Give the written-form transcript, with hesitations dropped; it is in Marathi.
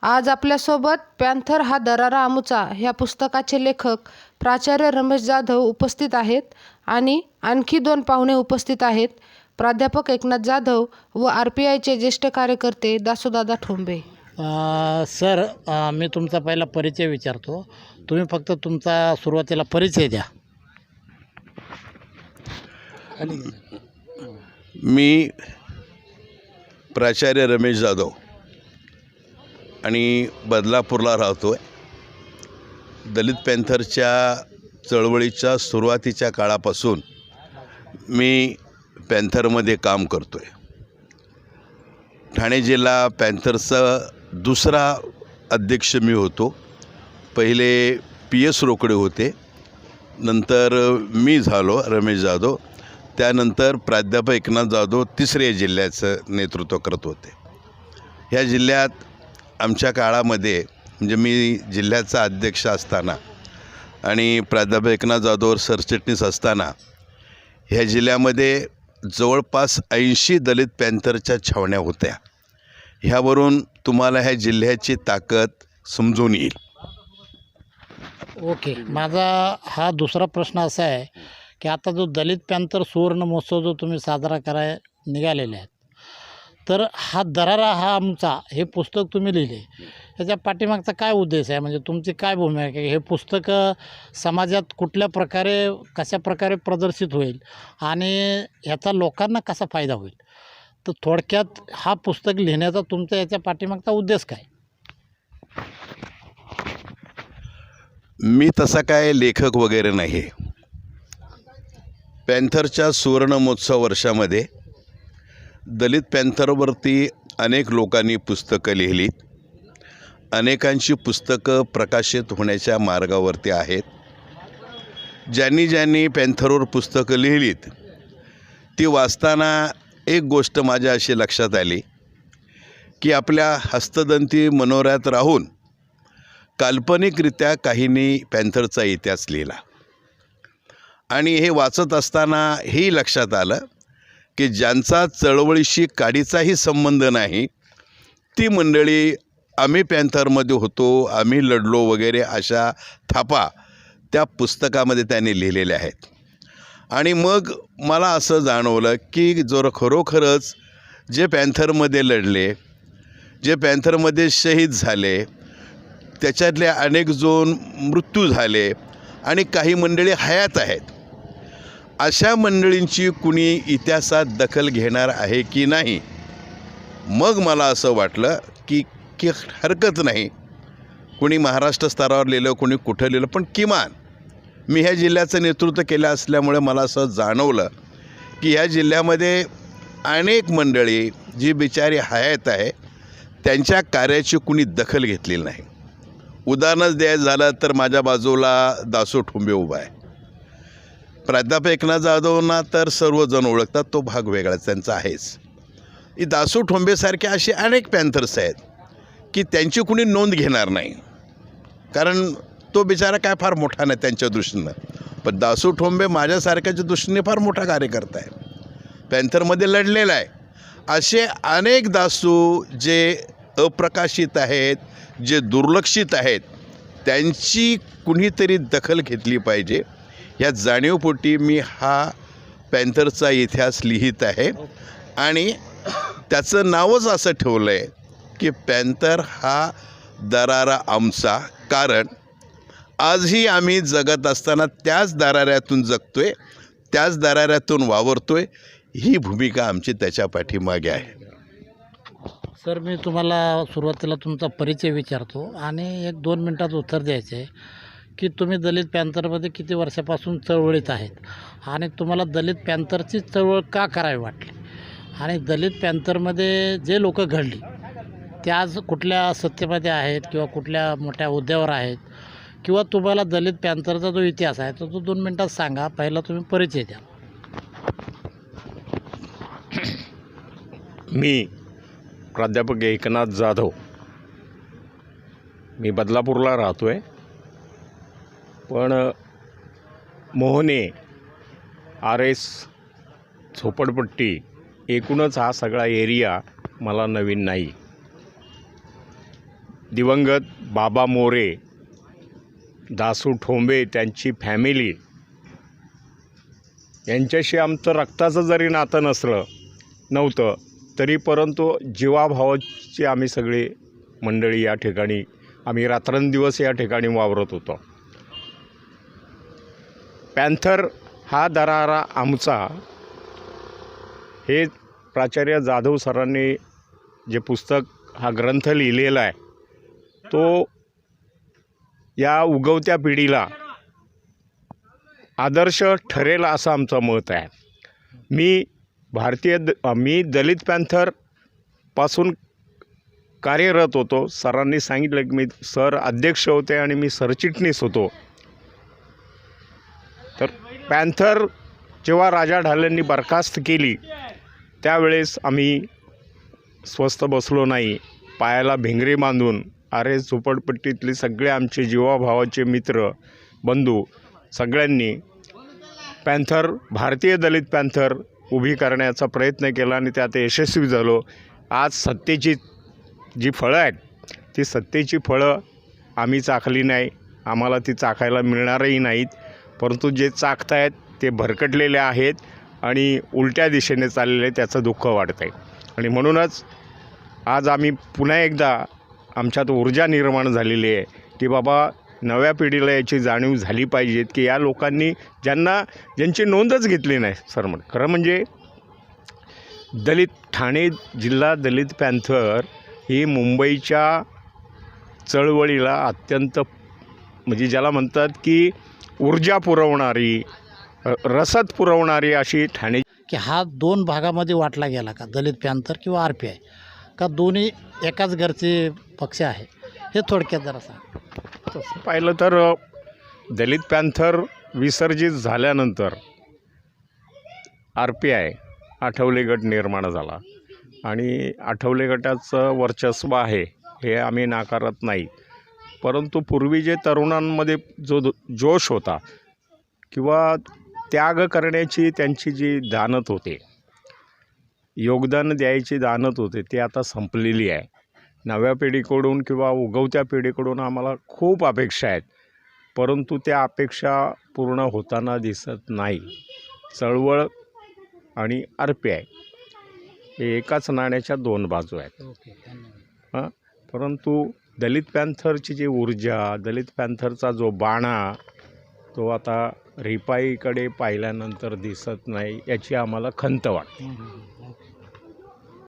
आज आपल्यासोबत पॅन्थर हा दरारा अमुचा ह्या पुस्तकाचे लेखक प्राचार्य रमेश जाधव उपस्थित आहेत आणि आणखी 2 पाहुणे उपस्थित आहेत, प्राध्यापक एकनाथ जाधव व RPIचे ज्येष्ठ कार्यकर्ते दासोदादा ठोंबे. सर, मी तुमचा पहिला परिचय विचारतो. तुम्ही फक्त तुमचा सुरुवातीला परिचय द्या. मी प्राचार्य रमेश जाधव आणि बदलापूरला राहतो आहे. दलित पॅन्थरच्या चळवळीच्या सुरुवातीच्या काळापासून मी पॅन्थरमध्ये काम करतो आहे. ठाणे जिल्हा पॅन्थरचा दुसरा अध्यक्ष मी होतो. पहिले PS रोकडे होते, नंतर मी झालो रमेश जाधव, त्यानंतर प्राध्यापक एकनाथ जाधव तिसऱ्या जिल्ह्याचं नेतृत्व करत होते. ह्या जिल्ह्यात आमच्या काळामध्ये म्हणजे मी जिल्ह्याचा अध्यक्ष असताना आणि प्राध्यापक एकनाथ जाधव सरचिटणीस असताना ह्या जिल्ह्यामध्ये जवळपास 80 दलित पॅन्थरच्या छावण्या होत्या. ह्यावरून तुम्हाला ह्या जिल्ह्याची ताकद समजून येईल. ओके, माझा हा दुसरा प्रश्न असा आहे की आता जो दलित पॅन्थर सुवर्ण महोत्सव जो तुम्ही साजरा कराय निघालेले आहेत, तर हा दरारा हा आमचा हे पुस्तक तुम्ही लिहिले, याच्या पाठीमागचा काय उद्देश आहे? म्हणजे तुमची काय भूमिका आहे की हे पुस्तक समाजात कुठल्या प्रकारे कशा प्रकारे प्रदर्शित होईल आणि ह्याचा लोकांना कसा फायदा होईल? तर थोडक्यात हा पुस्तक लिहिण्याचा तुमचा याच्या पाठीमागचा उद्देश काय? मी तसा काय लेखक वगैरे नाही. पॅन्थरच्या सुवर्ण महोत्सव वर्षामध्ये दलित पॅन्थरवरती अनेक लोकांनी पुस्तकं लिहिलीत. अनेकांची पुस्तकं प्रकाशित होण्याच्या मार्गावरती आहेत. ज्यांनी पॅन्थरवर पुस्तकं लिहिलीत ती वाचताना एक गोष्ट माझ्या अशी लक्षात आली की आपल्या हस्तदंती मनोऱ्यात राहून काल्पनिकरित्या काहींनी पॅन्थरचा इतिहास लिहिला. आणि हे वाचत असताना हेही लक्षात आलं की ज्यांचा चळवळीशी काडीचाही संबंध नाही ती मंडळी आम्ही पॅन्थरमध्ये होतो, आम्ही लढलो वगैरे अशा थापा त्या पुस्तकामध्ये त्यांनी लिहिलेल्या आहेत. आणि मग मला असं जाणवलं की जर खरोखरच जे पॅन्थरमध्ये लढले, जे पॅन्थरमध्ये शहीद झाले, त्याच्यातले अनेक जण मृत्यू झाले आणि काही मंडळी हयात आहेत, अशा मंडळींची कुणी इतिहासात दखल घेणार आहे की नाही. मग मला असं वाटलं की की हरकत नाही, कुणी महाराष्ट्र स्तरावर लिहिलं, कुणी कुठं लिहिलं, पण किमान मी ह्या जिल्ह्याचं नेतृत्व केलं असल्यामुळे मला असं जाणवलं की ह्या जिल्ह्यामध्ये अनेक मंडळी जी बिचारी हयात आहे त्यांच्या कार्याची कुणी दखल घेतलेली नाही. उदाहरणच द्यायचं झालं तर माझ्या बाजूला दासो ठोंबे उभा आहे. प्राध्यापक एकनाथ जाधवना तर सर्वजण ओळखतात, तो भाग वेगळाच त्यांचा आहेच. ही दासो ठोंबेसारखे असे अनेक पॅन्थर्स आहेत की त्यांची कुणी नोंद घेणार नाही, कारण तो बिचारा काय फार मोठा नाही त्यांच्या दृष्टीनं. पण दासो ठोंबे माझ्यासारख्याच्या दृष्टीने फार मोठा कार्यकर्ता आहे, पॅन्थरमध्ये लढलेला आहे. असे अनेक दासू जे अप्रकाशित आहेत, जे दुर्लक्षित आहेत, त्यांची कुणीतरी दखल घेतली पाहिजे. या जाणीवपोटी मी हा पॅन्थरचा इतिहास लिहित आहे आणि त्याचं नावच असं ठेवलं आहे की पॅन्थर हा दरारा आमचा. कारण आजही आम्ही जगत असताना त्याच दराऱ्यातून जगतोय, त्याच दराऱ्यातून वावरतोय. ही भूमिका आमची त्याच्या पाठीमागे आहे. सर, मी तुम्हाला सुरुवातीला तुमचा परिचय विचारतो आणि 1-2 मिनटात उत्तर द्यायचं आहे की तुम्ही दलित पॅन्थरमध्ये किती वर्षापासून चळवळीत आहेत आणि तुम्हाला दलित पॅन्थरची चळवळ का करावी वाटली आणि दलित पॅन्थरमध्ये जे लोक घडली ते आज कुठल्या सत्तेमध्ये आहेत किंवा कुठल्या मोठ्या हुद्द्यावर आहेत, किंवा तुम्हाला दलित पॅन्थरचा जो इतिहास आहे तो 2 मिनटात सांगा. पहिला तुम्ही परिचय द्या. मी प्राध्यापक एकनाथ जाधव, मी बदलापूरला राहतो आहे. पण मोहने, RS, झोपडपट्टी एकूणच हा सगळा एरिया मला नवीन नाही. दिवंगत बाबा मोरे, दासू ठोंबे, त्यांची फॅमिली यांच्याशी आमचं रक्ताचं जरी नातं नव्हतं तरी परंतु जीवाभावाची आम्ही सगळी मंडळी या ठिकाणी आम्ही रात्रंदिवस या ठिकाणी वावरत होतो. पॅन्थर हा दरारा आमचा हे प्राचार्य जाधव सरांनी जे पुस्तक हा ग्रंथ लिहिलेला आहे तो या उगवत्या पिढीला आदर्श ठरेल असं आमचं मत आहे. मी दलित पॅन्थरपासून कार्यरत होतो. सरांनी सांगितलं की मी सर अध्यक्ष होते आणि मी सरचिटणीस होतो. तर पॅन्थर जेव्हा राजा ढालेंनी बरखास्त केली त्यावेळेस आम्ही स्वस्थ बसलो नाही. पायाला भिंगरी बांधून झोपडपट्टीतले सगळे आमचे जीवाभावाचे मित्र बंधू सगळ्यांनी भारतीय दलित पॅन्थर उभी करण्याचा प्रयत्न केला आणि त्यात यशस्वी झालो. आज सत्तेची जी फळं आहेत ती सत्तेची फळं आम्ही चाखली नाही, आम्हाला ती चाखायला मिळणारही नाहीत. परंतु जे चाखतायत ते भरकटलेले आहेत आणि उलट्या दिशेने चाललेले, त्याचं दुःख वाटतं आहे. आणि म्हणूनच आज आम्ही पुन्हा एकदा आमच्यात ऊर्जा निर्माण झालेली आहे की बाबा नव्या पिढीला याची जाणीव झाली पाहिजेत की या लोकांनी ज्यांची नोंदच घेतली नाही. सर खरं म्हणजे ठाणे जिल्हा दलित पॅन्थर ही मुंबईच्या चळवळीला अत्यंत म्हणजे ज्याला म्हणतात की ऊर्जा पुरवणारी, रसद पुरवणारी अशी ठाणे की हा 2 भागामध्ये वाटला गेला का, दलित पॅन्थर किंवा RPI, का दोन्ही एकाच घरचे पक्ष आहे? हे थोडक्यात जरा सांग. तसं पाहिलं तर दलित पॅन्थर विसर्जित झाल्यानंतर RPI आठवले गट निर्माण झाला आणि आठवले गटाचं वर्चस्व आहे हे आम्ही नाकारत नाही. परंतु पूर्वी जे तरुणांमध्ये जो जोश होता किंवा त्याग करण्याची त्यांची जी दानत होते, योगदान द्यायची दानत होते, ती आता संपलेली आहे. नव्या पिढीकडून किंवा उगवत्या पिढीकडून आम्हाला खूप अपेक्षा आहेत, परंतु त्या अपेक्षा पूर्ण होताना दिसत नाही. चळवळ आणि RPI हे एकाच नाण्याच्या 2 बाजू आहेत. परंतु दलित पॅन्थरची जी ऊर्जा, दलित पॅन्थरचा जो बाणा, तो आता रिपाईकडे पाहिल्यानंतर दिसत नाही, याची आम्हाला खंत वाटते.